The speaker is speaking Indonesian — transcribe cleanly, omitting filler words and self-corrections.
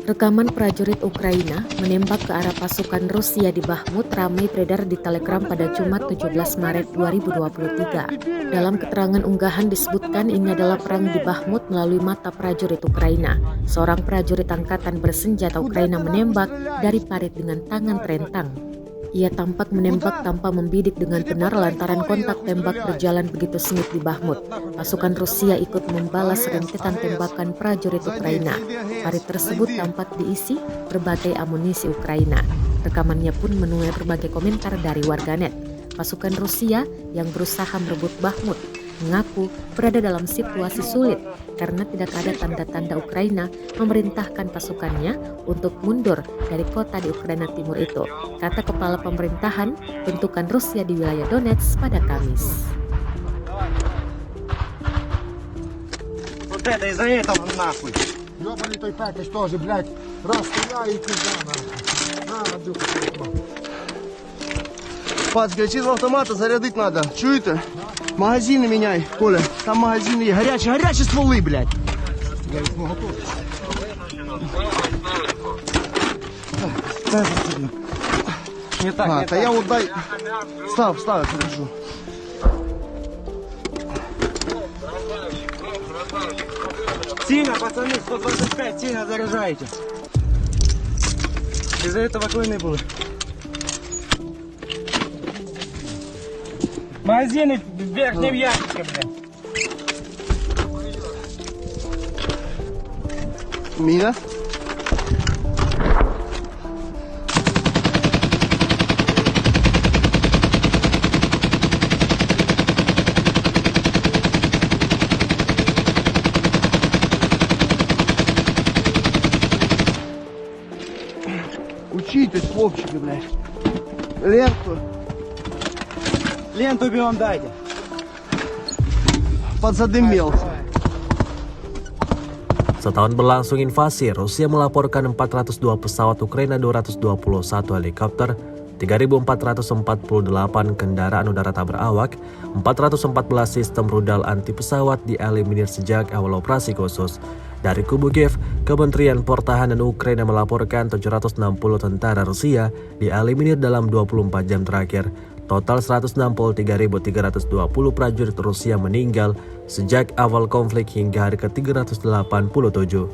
Rekaman prajurit Ukraina menembak ke arah pasukan Rusia di Bakhmut ramai beredar di Telegram pada Jumat 17 Maret 2023. Dalam keterangan unggahan disebutkan ini adalah perang di Bakhmut melalui mata prajurit Ukraina. Seorang prajurit angkatan bersenjata Ukraina menembak dari parit dengan tangan terentang. Ia tampak menembak tanpa membidik dengan benar lantaran kontak tembak berjalan begitu sengit di Bakhmut. Pasukan Rusia ikut membalas rentetan tembakan prajurit Ukraina. Parit tersebut tampak diisi berbagai amunisi Ukraina. Rekamannya pun menuai berbagai komentar dari warganet. Pasukan Rusia yang berusaha merebut Bakhmut mengaku berada dalam situasi sulit karena tidak ada tanda-tanda Ukraina memerintahkan pasukannya untuk mundur dari kota di Ukraina Timur itu, kata Kepala Pemerintahan bentukan Rusia di wilayah Donetsk pada Kamis. Пацки, числа автомата зарядить надо. Чуєте? Магазини міняй, Коля. Там магазини є. Гарячі стволи, блядь. Не так, та я вот дай. Став, я подержу. Сильно, пацаны, 125, сильно заряжаете. Из-за этого клыны были. Магазины в верхнем ящике, блядь. Міна. Учитесь, хлопчики, блядь. Ленту. Ленту бьем дайте. Подзадымился. Setahun berlangsung invasi, Rusia melaporkan 402 pesawat Ukraina, 221 helikopter, 3.448 kendaraan udara tak berawak, 414 sistem rudal anti pesawat dieliminir sejak awal operasi khusus. Dari kubu Kiev, Kementerian Pertahanan Ukraina melaporkan 760 tentara Rusia dieliminir dalam 24 jam terakhir. Total 163.320 prajurit Rusia meninggal sejak awal konflik hingga hari ke-387.